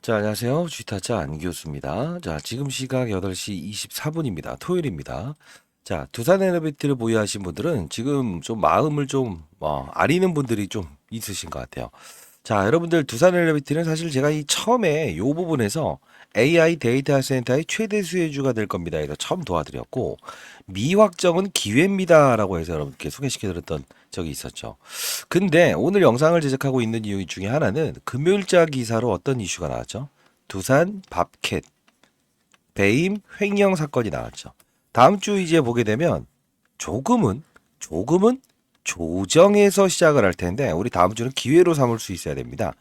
자, 안녕하세요. 주식타짜 안교수입니다. 자, 지금 시각 8시 24분입니다. 토요일입니다. 자, 두산 에너비티를 보유하신 분들은 지금 좀 마음을 좀 아리는 분들이 좀 있으신 것 같아요. 자, 여러분들 두산 에너비티는 사실 제가 이 처음에 이 부분에서 AI 데이터 센터의 최대 수혜주가 될 겁니다. 해서 처음 도와드렸고 미확정은 기회입니다라고 해서 여러분께 소개시켜드렸던 적이 있었죠. 근데 오늘 영상을 제작하고 있는 이유 중에 하나는 금요일자 기사로 어떤 이슈가 나왔죠? 두산 밥캣 배임 횡령 사건이 나왔죠. 다음 주 이제 보게 되면 조금은 조정에서 시작을 할 텐데 우리 다음 주는 기회로 삼을 수 있어야 됩니다.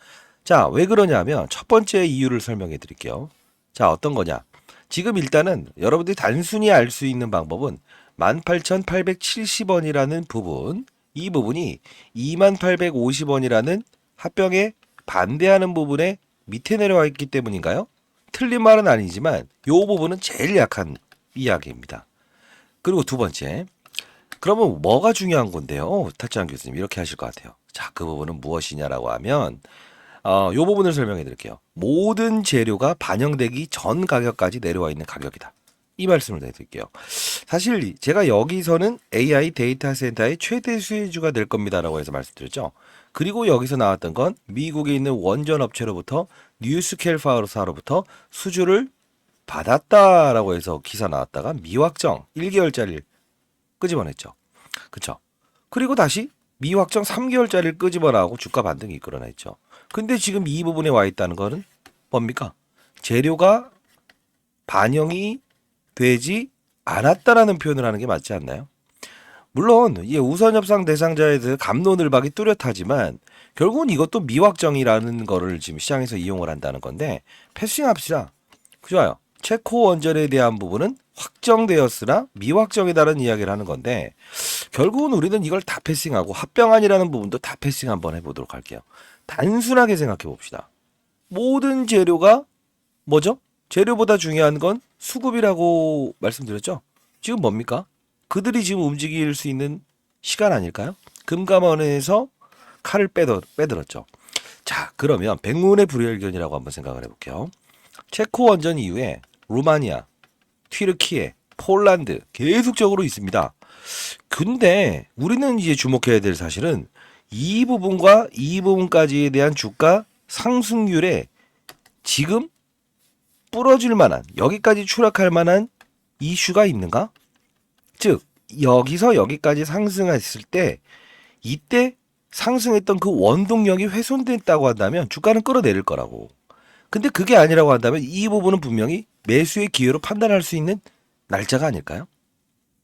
자, 왜 그러냐면 첫 번째 이유를 설명해 드릴게요. 자, 어떤 거냐? 지금 일단은 여러분들이 단순히 알 수 있는 방법은 18,870원이라는 부분, 이 부분이 2850원이라는 합병에 반대하는 부분에 밑에 내려와 있기 때문인가요? 틀린 말은 아니지만 이 부분은 제일 약한 이야기입니다. 그리고 두 번째, 그러면 뭐가 중요한 건데요? 타짜한 교수님 이렇게 하실 것 같아요. 자, 그 부분은 무엇이냐라고 하면 요 부분을 설명해 드릴게요. 모든 재료가 반영되기 전 가격까지 내려와 있는 가격이다. 이 말씀을 드릴게요. 사실 제가 여기서는 AI 데이터 센터의 최대 수혜주가 될 겁니다라고 해서 말씀드렸죠. 그리고 여기서 나왔던 건 미국에 있는 원전 업체로부터 뉴스켈파로사로부터 수주를 받았다라고 해서 기사 나왔다가 미확정 1개월짜리를 끄집어냈죠. 그쵸? 그리고 다시 미확정 3개월짜리를 끄집어나가고 주가 반등이 이끌어냈죠. 근데 지금 이 부분에 와 있다는 거는 뭡니까? 재료가 반영이 되지 않았다라는 표현을 하는 게 맞지 않나요? 물론 이 우선협상 대상자에 대해 갑론을박이 뚜렷하지만 결국은 이것도 미확정이라는 거를 지금 시장에서 이용을 한다는 건데 패싱합시다. 좋아요. 체코 원전에 대한 부분은 확정되었으나 미확정이다라는 이야기를 하는 건데 결국은 우리는 이걸 다 패싱하고 합병안이라는 부분도 다 패싱 한번 해보도록 할게요. 단순하게 생각해 봅시다. 모든 재료가 뭐죠? 재료보다 중요한 건 수급이라고 말씀드렸죠? 지금 뭡니까? 그들이 지금 움직일 수 있는 시간 아닐까요? 금감원에서 칼을 빼들었죠. 자, 그러면 백문의 불여일견이라고 한번 생각을 해볼게요. 체코 원전 이후에 루마니아, 튀르키예, 폴란드 계속적으로 있습니다. 근데 우리는 이제 주목해야 될 사실은 이 부분과 이 부분까지에 대한 주가 상승률에 지금 부러질 만한 여기까지 추락할 만한 이슈가 있는가? 즉 여기서 여기까지 상승했을 때 이때 상승했던 그 원동력이 훼손됐다고 한다면 주가는 끌어내릴 거라고. 근데 그게 아니라고 한다면 이 부분은 분명히 매수의 기회로 판단할 수 있는 날짜가 아닐까요?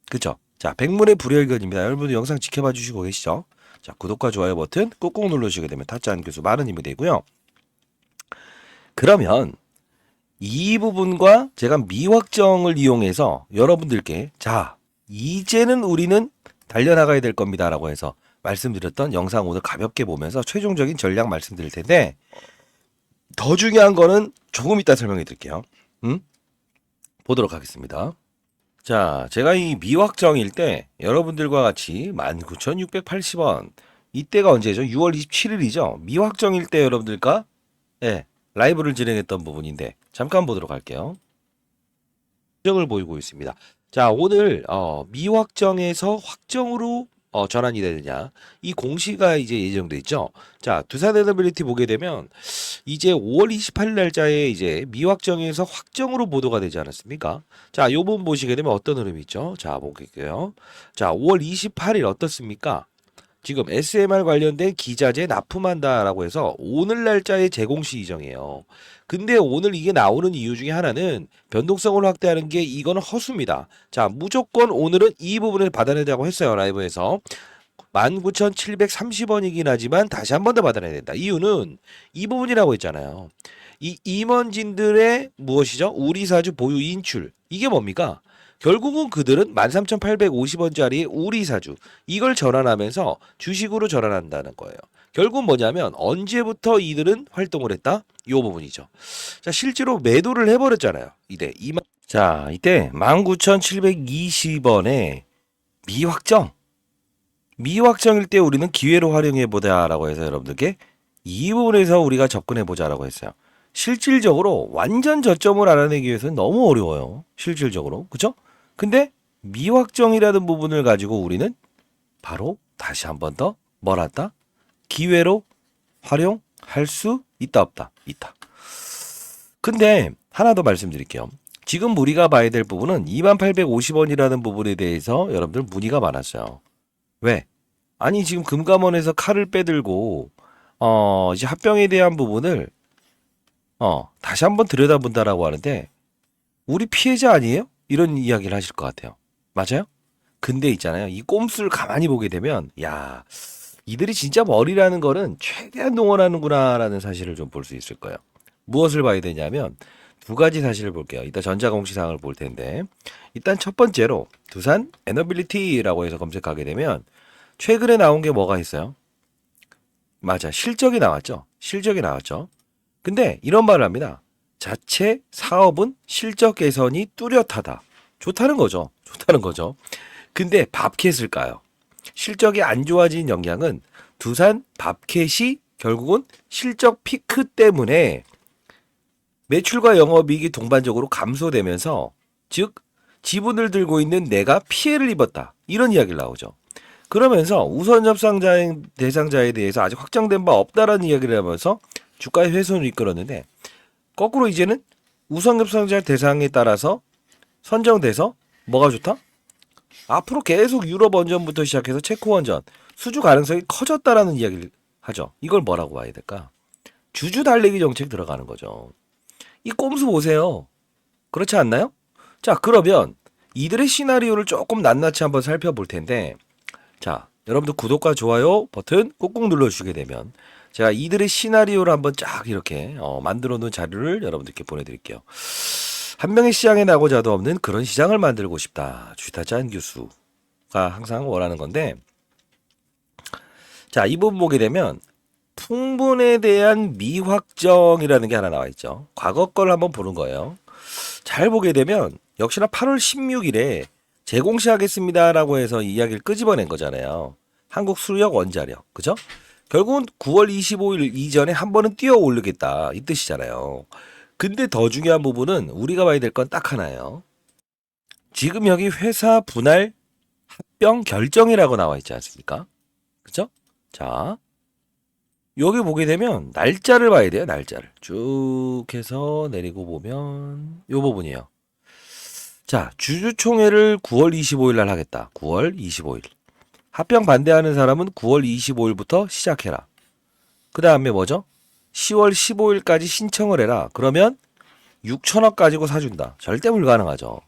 그죠? 자, 백문의 불여일견입니다. 여러분들 영상 지켜봐 주시고 계시죠? 자, 구독과 좋아요 버튼 꾹꾹 누르시게 되면 타짜한 교수 많은 힘이 되고요. 그러면 이 부분과 제가 미확정을 이용해서 여러분들께 자, 이제는 우리는 달려나가야 될 겁니다라고 해서 말씀드렸던 영상 오늘 가볍게 보면서 최종적인 전략 말씀드릴 텐데 더 중요한 거는 조금 이따 설명해 드릴게요. 보도록 하겠습니다. 자, 제가 이 미확정일 때 여러분들과 같이 19,680원 이때가 언제죠? 6월 27일이죠. 미확정일 때 여러분들과 라이브를 진행했던 부분인데 잠깐 보도록 할게요. 확정을 보이고 있습니다. 자, 오늘 미확정에서 확정으로 전환이 되느냐 이 공시가 이제 예정돼 있죠. 자, 두산 에너빌리티 보게 되면 이제 5월 28일 날짜에 이제 미확정에서 확정으로 보도가 되지 않았습니까? 자, 요 부분 보시게 되면 어떤 흐름이 있죠? 자, 볼게요. 자, 5월 28일 어떻습니까? 지금 SMR 관련된 기자재 납품한다라고 해서 오늘 날짜의 제공시 이정이에요. 근데 오늘 이게 나오는 이유 중에 하나는 변동성을 확대하는 게 이거는 허수입니다. 자, 무조건 오늘은 이 부분을 받아내자고 했어요. 라이브에서. 19,730원이긴 하지만 다시 한 번 더 받아내야 된다. 이유는 이 부분이라고 했잖아요. 이 임원진들의 무엇이죠? 우리사주 보유 인출. 이게 뭡니까? 결국은 그들은 13,850원짜리 우리사주 이걸 전환하면서 주식으로 전환한다는 거예요. 결국 뭐냐면 언제부터 이들은 활동을 했다? 이 부분이죠. 자, 실제로 매도를 해버렸잖아요. 이때 19,720원에 미확정일 때 우리는 기회로 활용해 보자라고 해서 여러분들께 이 부분에서 우리가 접근해 보자라고 했어요. 실질적으로 완전 저점을 알아내기 위해서는 너무 어려워요. 실질적으로. 그죠? 근데 미확정이라는 부분을 가지고 우리는 바로 다시 한 번 더 뭐랄까? 기회로 활용할 수 있다 없다? 있다. 근데 하나 더 말씀드릴게요. 지금 우리가 봐야 될 부분은 2850원이라는 부분에 대해서 여러분들 문의가 많았어요. 왜? 아니 지금 금감원에서 칼을 빼들고 이제 합병에 대한 부분을 다시 한번 들여다본다라고 하는데 우리 피해자 아니에요? 이런 이야기를 하실 것 같아요. 맞아요? 근데 있잖아요. 이 꼼수를 가만히 보게 되면 야 이들이 진짜 머리라는 거는 최대한 동원하는구나라는 사실을 좀 볼 수 있을 거예요. 무엇을 봐야 되냐면 두 가지 사실을 볼게요. 이따 전자공시사항을 볼 텐데 일단 첫 번째로 두산 에너빌리티라고 해서 검색하게 되면 최근에 나온 게 뭐가 있어요? 맞아. 실적이 나왔죠. 실적이 나왔죠. 근데 이런 말을 합니다. 자체 사업은 실적 개선이 뚜렷하다. 좋다는 거죠. 좋다는 거죠. 근데 밥캣을까요? 실적이 안 좋아진 영향은 두산 밥캣이 결국은 실적 피크 때문에 매출과 영업이익이 동반적으로 감소되면서 즉 지분을 들고 있는 내가 피해를 입었다. 이런 이야기를 나오죠. 그러면서 우선 협상자 대상자에 대해서 아직 확정된 바 없다라는 이야기를 하면서 주가의 훼손을 이끌었는데 거꾸로 이제는 우선 협상자 대상에 따라서 선정돼서 뭐가 좋다? 앞으로 계속 유럽 원전부터 시작해서 체코 원전 수주 가능성이 커졌다라는 이야기를 하죠. 이걸 뭐라고 봐야 될까? 주주 달래기 정책 들어가는 거죠. 이 꼼수 보세요. 그렇지 않나요? 자, 그러면 이들의 시나리오를 조금 낱낱이 한번 살펴볼 텐데 자, 여러분들 구독과 좋아요 버튼 꾹꾹 눌러주시게 되면 제가 이들의 시나리오를 한번 쫙 이렇게 만들어 놓은 자료를 여러분들께 보내드릴게요. 한 명의 시장에 나고자도 없는 그런 시장을 만들고 싶다. 주식타짜 교수가 항상 원하는 건데 자, 이 부분 보게 되면 풍분에 대한 미확정이라는 게 하나 나와 있죠. 과거 걸 한번 보는 거예요. 잘 보게 되면 역시나 8월 16일에 재공시하겠습니다라고 해서 이야기를 끄집어낸 거잖아요. 한국 수력 원자력. 그죠? 결국은 9월 25일 이전에 한 번은 뛰어 오르겠다. 이 뜻이잖아요. 근데 더 중요한 부분은 우리가 봐야 될 건 딱 하나예요. 지금 여기 회사 분할 합병 결정이라고 나와 있지 않습니까? 그죠? 자, 여기 보게 되면 날짜를 봐야 돼요. 날짜를. 쭉 해서 내리고 보면 이 부분이에요. 자, 주주총회를 9월 25일 날 하겠다. 9월 25일. 합병 반대하는 사람은 9월 25일부터 시작해라. 그 다음에 뭐죠? 10월 15일까지 신청을 해라. 그러면 6천억 가지고 사준다. 절대 불가능하죠.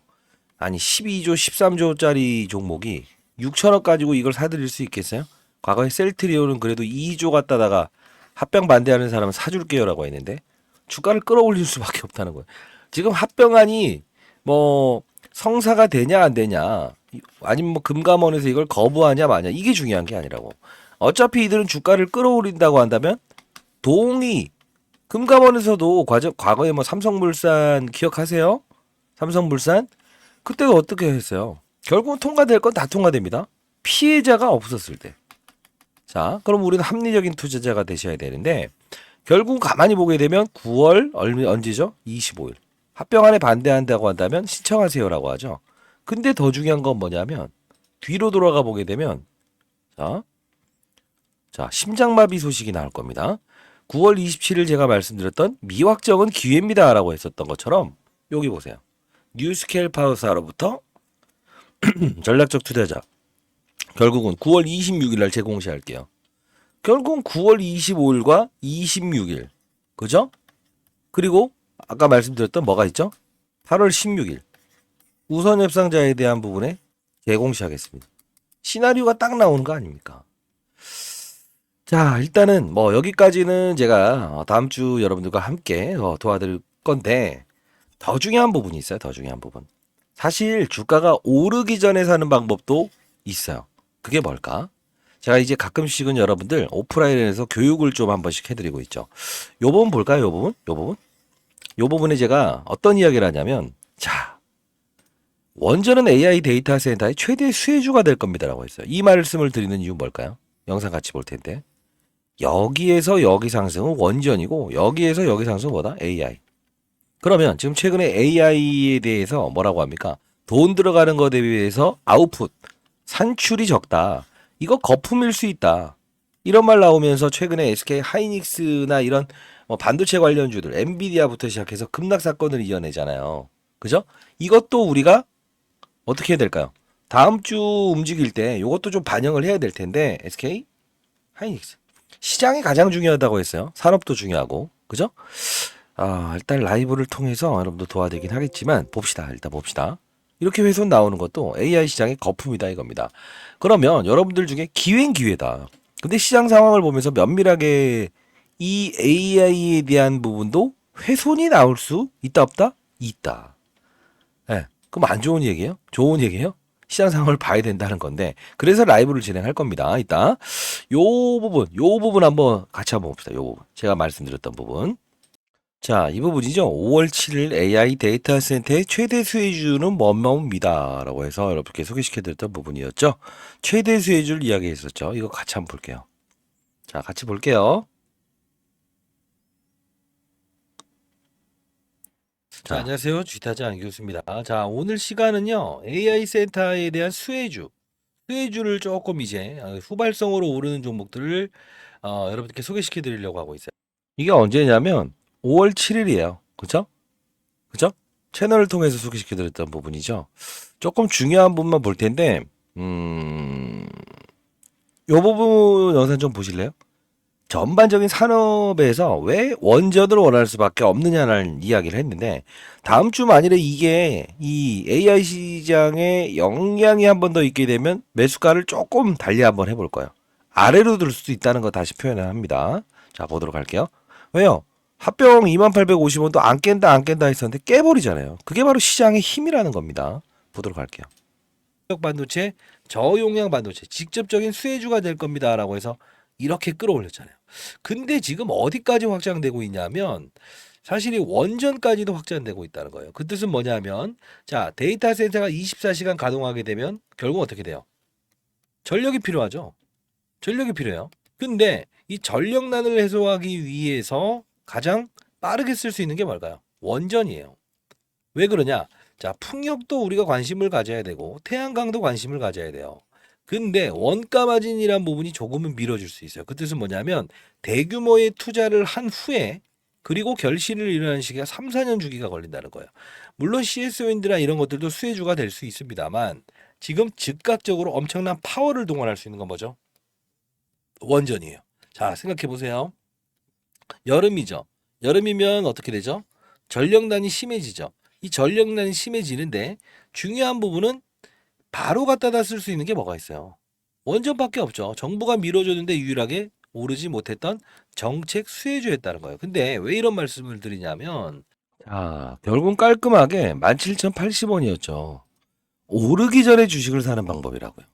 아니 12조 13조짜리 종목이 6천억 가지고 이걸 사드릴 수 있겠어요? 과거에 셀트리온은 그래도 2조 갖다다가 합병 반대하는 사람은 사줄게요라고 했는데 주가를 끌어올릴 수밖에 없다는 거예요. 지금 합병안이 뭐 성사가 되냐 안 되냐 아니면 뭐 금감원에서 이걸 거부하냐 마냐 이게 중요한 게 아니라고. 어차피 이들은 주가를 끌어올린다고 한다면 동의 금감원에서도 과거에 뭐 삼성물산 기억하세요? 삼성물산 그때도 어떻게 했어요? 결국은 통과될 건 다 통과됩니다. 피해자가 없었을 때. 자, 그럼 우리는 합리적인 투자자가 되셔야 되는데 결국 가만히 보게 되면 9월 언제죠? 25일. 합병안에 반대한다고 한다면 신청하세요라고 하죠. 근데 더 중요한 건 뭐냐면 뒤로 돌아가 보게 되면 자, 심장마비 소식이 나올 겁니다. 9월 27일 제가 말씀드렸던 미확정은 기회입니다라고 했었던 것처럼 여기 보세요. 뉴스케일 파워사로부터 전략적 투자자 결국은 9월 26일 날 재공시할게요. 결국은 9월 25일과 26일 그죠? 그리고 아까 말씀드렸던 뭐가 있죠? 8월 16일 우선 협상자에 대한 부분에 재공시하겠습니다. 시나리오가 딱 나오는 거 아닙니까? 자, 일단은 뭐 여기까지는 제가 다음 주 여러분들과 함께 도와드릴 건데 더 중요한 부분이 있어요. 더 중요한 부분. 사실 주가가 오르기 전에 사는 방법도 있어요. 그게 뭘까? 제가 이제 가끔씩은 여러분들 오프라인에서 교육을 좀 한 번씩 해드리고 있죠. 요 부분 볼까요? 요 부분? 요 부분? 요 부분에 제가 어떤 이야기를 하냐면 자, 원전은 AI 데이터 센터의 최대 수혜주가 될 겁니다라고 했어요. 이 말씀을 드리는 이유는 뭘까요? 영상 같이 볼 텐데. 여기에서 여기 상승은 원전이고 여기에서 여기 상승은 뭐다? AI. 그러면 지금 최근에 AI에 대해서 뭐라고 합니까? 돈 들어가는 것에 비해서 아웃풋, 산출이 적다. 이거 거품일 수 있다. 이런 말 나오면서 최근에 SK 하이닉스나 이런 반도체 관련주들, 엔비디아부터 시작해서 급락 사건을 이어내잖아요. 그죠? 이것도 우리가 어떻게 해야 될까요? 다음 주 움직일 때 이것도 좀 반영을 해야 될 텐데 SK 하이닉스. 시장이 가장 중요하다고 했어요. 산업도 중요하고. 그죠? 일단 라이브를 통해서 여러분도 도와드리긴 하겠지만 봅시다. 일단 봅시다. 이렇게 훼손 나오는 것도 AI 시장의 거품이다 이겁니다. 그러면 여러분들 중에 기회는 기회다. 근데 시장 상황을 보면서 면밀하게 이 AI에 대한 부분도 훼손이 나올 수 있다 없다? 있다. 예. 그럼 안 좋은 얘기예요? 좋은 얘기예요? 시장 상황을 봐야 된다는 건데 그래서 라이브를 진행할 겁니다. 이따 요 부분 한번 같이 한번 봅시다. 요 부분. 제가 말씀드렸던 부분. 자, 이 부분이죠. 5월 7일 AI 데이터 센터의 최대 수혜주는 뭐뭐입니다. 라고 해서 여러분께 소개시켜드렸던 부분이었죠. 최대 수혜주를 이야기했었죠. 이거 같이 한번 볼게요. 자, 같이 볼게요. 자, 안녕하세요. 주식타자 안교수입니다. 자, 오늘 시간은요. AI 센터에 대한 수혜주를 조금 이제 후발성으로 오르는 종목들을 여러분께 소개시켜 드리려고 하고 있어요. 이게 언제냐면 5월 7일이에요. 그죠? 그죠? 채널을 통해서 소개시켜 드렸던 부분이죠. 조금 중요한 부분만 볼 텐데, 요 부분 영상 좀 보실래요? 전반적인 산업에서 왜 원전을 원할 수밖에 없느냐는 이야기를 했는데 다음 주 만일에 이게 이 AI 시장에 영향이 한 번 더 있게 되면 매수가를 조금 달리 한번 해볼 거예요. 아래로 들 수도 있다는 거 다시 표현을 합니다. 자, 보도록 할게요. 왜요? 합병 2850원도 안 깬다 안 깬다 했었는데 깨버리잖아요. 그게 바로 시장의 힘이라는 겁니다. 보도록 할게요. 반도체, 저용량 반도체 직접적인 수혜주가 될 겁니다라고 해서 이렇게 끌어올렸잖아요. 근데 지금 어디까지 확장되고 있냐면 사실 이 원전까지도 확장되고 있다는 거예요. 그 뜻은 뭐냐면 자, 데이터 센터가 24시간 가동하게 되면 결국 어떻게 돼요? 전력이 필요하죠. 전력이 필요해요. 근데 이 전력난을 해소하기 위해서 가장 빠르게 쓸 수 있는 게 뭘까요? 원전이에요. 왜 그러냐? 자, 풍력도 우리가 관심을 가져야 되고 태양광도 관심을 가져야 돼요. 근데 원가 마진이란 부분이 조금은 미뤄질 수 있어요. 그 뜻은 뭐냐면 대규모의 투자를 한 후에 그리고 결실을 이루는 시기가 3, 4년 주기가 걸린다는 거예요. 물론 CS 윈드나 이런 것들도 수혜주가 될 수 있습니다만 지금 즉각적으로 엄청난 파워를 동원할 수 있는 건 뭐죠? 원전이에요. 자, 생각해 보세요. 여름이죠. 여름이면 어떻게 되죠? 전력난이 심해지죠. 이 전력난이 심해지는데 중요한 부분은 바로 갖다다 쓸 수 있는 게 뭐가 있어요? 원전밖에 없죠. 정부가 밀어줬는데 유일하게 오르지 못했던 정책 수혜주였다는 거예요. 근데 왜 이런 말씀을 드리냐면 자, 결국은 깔끔하게 17,080원이었죠. 오르기 전에 주식을 사는 방법이라고요.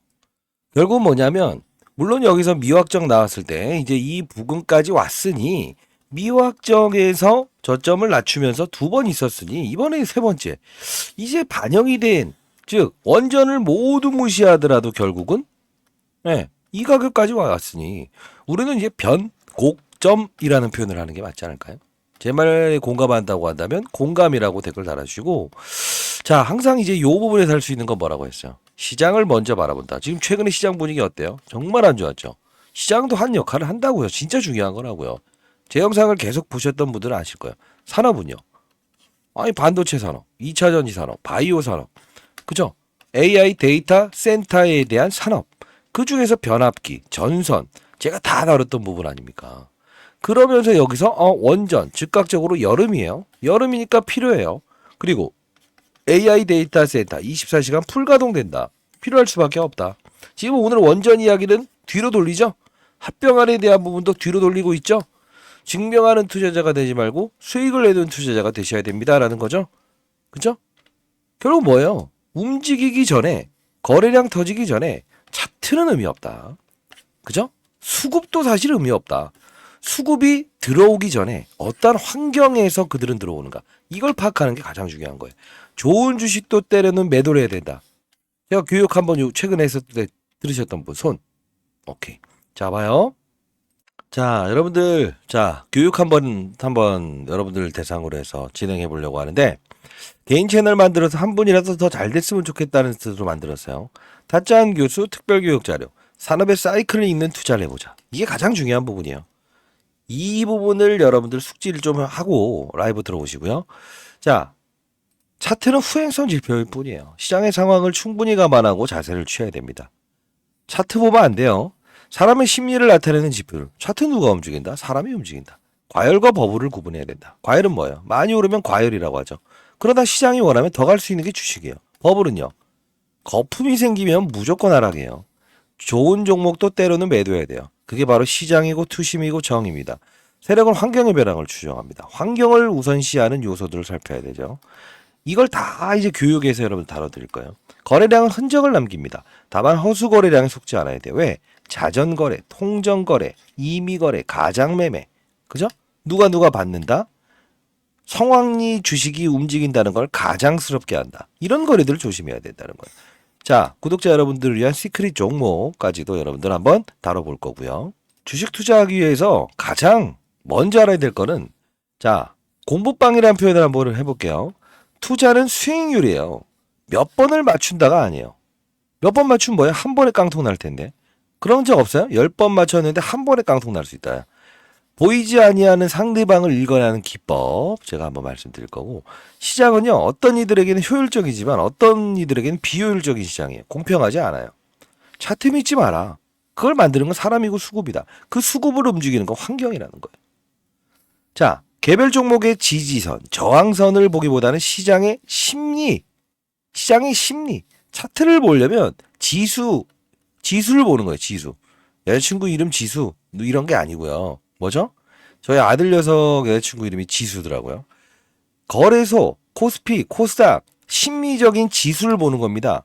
결국은 뭐냐면 물론 여기서 미확정 나왔을 때 이제 이 부근까지 왔으니 미확정에서 저점을 낮추면서 두 번 있었으니 이번에 세 번째 이제 반영이 된 즉 원전을 모두 무시하더라도 결국은 이 가격까지 왔으니 우리는 이제 변곡점이라는 표현을 하는 게 맞지 않을까요? 제 말에 공감한다고 한다면 공감이라고 댓글 달아주시고 자 항상 이제 이 부분에 살 수 있는 건 뭐라고 했어요? 시장을 먼저 바라본다. 지금 최근에 시장 분위기 어때요? 정말 안 좋았죠. 시장도 한 역할을 한다고요. 진짜 중요한 거라고요. 제 영상을 계속 보셨던 분들은 아실 거예요. 산업은요. 아니 반도체 산업, 2차 전지 산업, 바이오 산업, 그죠? AI 데이터 센터에 대한 산업, 그 중에서 변압기, 전선, 제가 다 다뤘던 부분 아닙니까? 그러면서 여기서 원전 즉각적으로 여름이에요. 여름이니까 필요해요. 그리고 AI 데이터 센터 24시간 풀 가동된다. 필요할 수밖에 없다. 지금 오늘 원전 이야기는 뒤로 돌리죠. 합병안에 대한 부분도 뒤로 돌리고 있죠. 증명하는 투자자가 되지 말고 수익을 내는 투자자가 되셔야 됩니다라는 거죠. 그죠? 결국 뭐예요? 움직이기 전에 거래량 터지기 전에 차트는 의미 없다. 그죠? 수급도 사실 의미 없다. 수급이 들어오기 전에 어떤 환경에서 그들은 들어오는가 이걸 파악하는 게 가장 중요한 거예요. 좋은 주식도 때로는 매도를 해야 된다. 제가 교육 한번 최근에 했을 때 들으셨던 분 손. 오케이. 자 봐요. 자, 여러분들, 자, 교육 한번 여러분들 대상으로 해서 진행해 보려고 하는데, 개인 채널 만들어서 한 분이라도 더 잘 됐으면 좋겠다는 뜻으로 만들었어요. 타짜한 교수 특별교육 자료, 산업의 사이클을 읽는 투자를 해보자. 이게 가장 중요한 부분이에요. 이 부분을 여러분들 숙지를 좀 하고 라이브 들어오시고요. 자, 차트는 후행성 지표일 뿐이에요. 시장의 상황을 충분히 감안하고 자세를 취해야 됩니다. 차트 보면 안 돼요. 사람의 심리를 나타내는 지표를. 차트 누가 움직인다? 사람이 움직인다. 과열과 버블을 구분해야 된다. 과열은 뭐예요? 많이 오르면 과열이라고 하죠. 그러다 시장이 원하면 더 갈 수 있는 게 주식이에요. 버블은요. 거품이 생기면 무조건 하락해요. 좋은 종목도 때로는 매도해야 돼요. 그게 바로 시장이고 투심이고 정입니다. 세력은 환경의 변화를 추정합니다. 환경을 우선시하는 요소들을 살펴야 되죠. 이걸 다 이제 교육에서 여러분 다뤄드릴 거예요. 거래량은 흔적을 남깁니다. 다만 허수 거래량에 속지 않아야 돼요. 왜? 자전 거래, 통정 거래, 임의 거래, 가장 매매. 그죠? 누가 받는다? 성황리 주식이 움직인다는 걸 가장스럽게 한다. 이런 거래들을 조심해야 된다는 거예요. 자, 구독자 여러분들을 위한 시크릿 종목까지도 여러분들 한번 다뤄볼 거고요. 주식 투자하기 위해서 가장 먼저 알아야 될 거는, 자, 공부방이라는 표현을 한번 해볼게요. 투자는 수익률이에요. 몇 번을 맞춘다가 아니에요. 몇 번 맞추면 뭐예요? 한 번에 깡통 날 텐데. 그런 적 없어요? 10번 맞췄는데 한 번에 깡통 날 수 있다. 보이지 아니하는 상대방을 읽어내는 기법 제가 한번 말씀드릴 거고, 시장은요 어떤 이들에게는 효율적이지만 어떤 이들에게는 비효율적인 시장이에요. 공평하지 않아요. 차트 믿지 마라. 그걸 만드는 건 사람이고 수급이다. 그 수급을 움직이는 건 환경이라는 거예요. 자, 개별 종목의 지지선, 저항선을 보기보다는 시장의 심리, 차트를 보려면 지수를 보는 거예요. 지수. 여자친구 이름 지수 이런 게 아니고요. 뭐죠? 저희 아들 녀석 여자친구 이름이 지수더라고요. 거래소, 코스피, 코스닥 심리적인 지수를 보는 겁니다.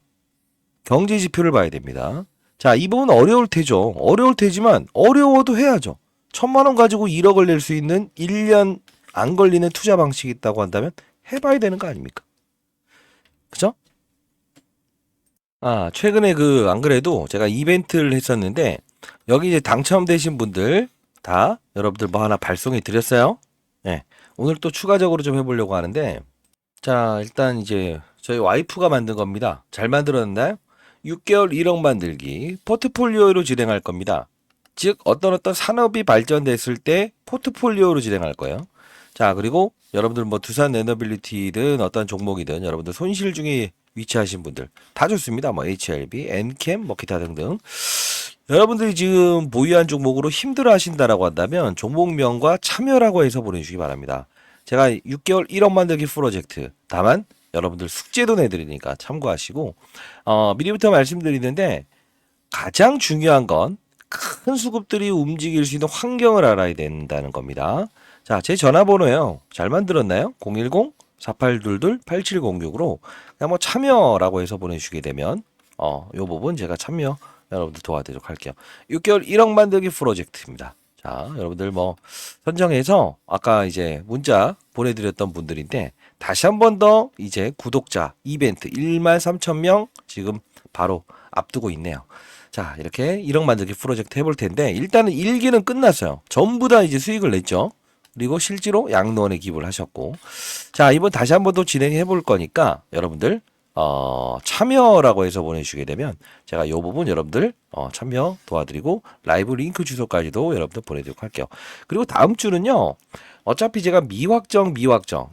경제 지표를 봐야 됩니다. 자, 이 부분 어려울 테죠. 어려울 테지만 어려워도 해야죠. 1,000만 원 가지고 1억을 낼 수 있는 1년 안 걸리는 투자 방식이 있다고 한다면 해봐야 되는 거 아닙니까? 그죠? 아, 최근에 안 그래도 제가 이벤트를 했었는데, 여기 이제 당첨되신 분들 다 여러분들 뭐 하나 발송해 드렸어요. 네. 오늘 또 추가적으로 좀 해보려고 하는데, 자, 일단 이제 저희 와이프가 만든 겁니다. 잘 만들었나요? 6개월 1억 만들기 포트폴리오로 진행할 겁니다. 즉 어떤 산업이 발전됐을 때 포트폴리오로 진행할 거예요. 자, 그리고 여러분들 뭐 두산 에너빌리티든 어떤 종목이든 여러분들 손실 중에 위치하신 분들 다 좋습니다. 뭐 HLB, 엔캠, 뭐 기타 등등. 여러분들이 지금 보유한 종목으로 힘들어 하신다라고 한다면 종목명과 참여라고 해서 보내주시기 바랍니다. 제가 6개월 1억 만들기 프로젝트. 다만 여러분들 숙제도 내드리니까 참고하시고, 미리부터 말씀드리는데 가장 중요한 건 큰 수급들이 움직일 수 있는 환경을 알아야 된다는 겁니다. 자, 제 전화번호예요. 잘 만들었나요? 010-4822-8706으로 그냥 뭐 참여라고 해서 보내주시게 되면 요 부분 제가 참여 여러분들 도와드리도록 할게요. 6개월 1억 만들기 프로젝트입니다. 자, 여러분들 뭐 선정해서 아까 이제 문자 보내드렸던 분들인데 다시 한 번 더 이제 구독자 이벤트 13,000명 지금 바로 앞두고 있네요. 자, 이렇게 1억 만들기 프로젝트 해볼 텐데 일단은 1기는 끝났어요. 전부 다 이제 수익을 냈죠. 그리고 실제로 양로원에 기부를 하셨고, 자, 이번 다시 한 번 더 진행해 볼 거니까 여러분들 참여라고 해서 보내주시게 되면 제가 이 부분 여러분들 참여 도와드리고 라이브 링크 주소까지도 여러분들 보내드리도록 할게요. 그리고 다음 주는요, 어차피 제가 미확정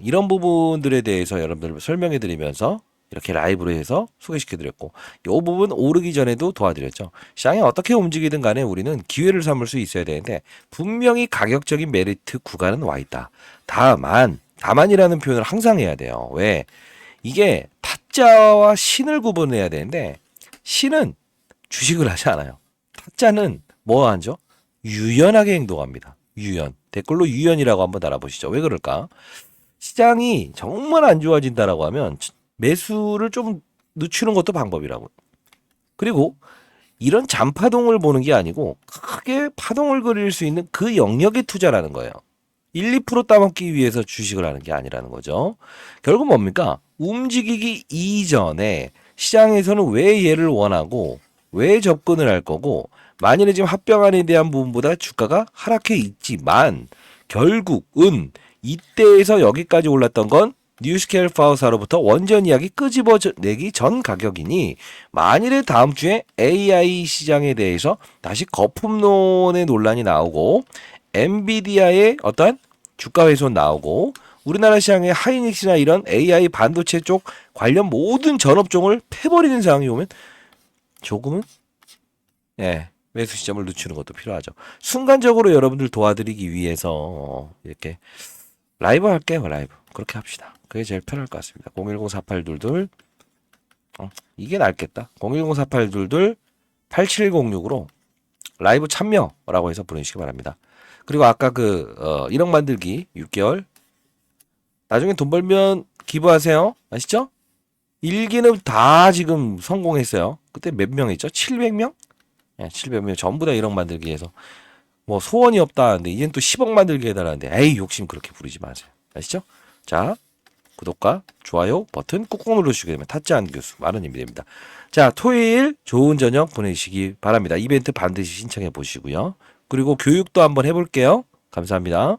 이런 부분들에 대해서 여러분들 설명해 드리면서 이렇게 라이브로 해서 소개시켜드렸고, 이 부분 오르기 전에도 도와드렸죠. 시장이 어떻게 움직이든 간에 우리는 기회를 삼을 수 있어야 되는데 분명히 가격적인 메리트 구간은 와 있다. 다만이라는 표현을 항상 해야 돼요. 왜? 이게 타짜와 신을 구분해야 되는데 신은 주식을 하지 않아요. 타짜는 뭐 하죠? 유연하게 행동합니다. 유연. 댓글로 유연이라고 한번 달아보시죠. 왜 그럴까? 시장이 정말 안 좋아진다라고 하면 매수를 좀 늦추는 것도 방법이라고. 그리고 이런 잔파동을 보는 게 아니고 크게 파동을 그릴 수 있는 그 영역에 투자라는 거예요. 1, 2% 따먹기 위해서 주식을 하는 게 아니라는 거죠. 결국 뭡니까? 움직이기 이전에 시장에서는 왜 얘를 원하고 왜 접근을 할 거고 만일에 지금 합병안에 대한 부분보다 주가가 하락해 있지만 결국은 이때에서 여기까지 올랐던 건 뉴스케일 파우사로부터 원전 이야기 끄집어내기 전 가격이니 만일에 다음 주에 AI 시장에 대해서 다시 거품론의 논란이 나오고 엔비디아의 어떤 주가 훼손 나오고 우리나라 시장에 하이닉스나 이런 AI 반도체 쪽 관련 모든 전업종을 패버리는 상황이 오면 조금은 매수 시점을 늦추는 것도 필요하죠. 순간적으로 여러분들 도와드리기 위해서 이렇게 라이브 할게요. 라이브. 그렇게 합시다. 그게 제일 편할 것 같습니다. 010-4822 이게 낫겠다. 010-4822-8706으로 라이브 참여라고 해서 보내주시기 바랍니다. 그리고 아까 1억 만들기 6개월 나중에 돈 벌면 기부하세요. 아시죠? 1기는 다 지금 성공했어요. 그때 몇 명 했죠? 700명? 700명 전부 다 1억 만들기 해서 뭐 소원이 없다 근데 이젠 또 10억 만들기 해달라는데 에이 욕심 그렇게 부리지 마세요. 아시죠? 자, 구독과 좋아요 버튼 꾹꾹 눌러주시게 되면 탔지 않은 교수 많은 힘이 됩니다. 자, 토요일 좋은 저녁 보내시기 바랍니다. 이벤트 반드시 신청해 보시고요. 그리고 교육도 한번 해볼게요. 감사합니다.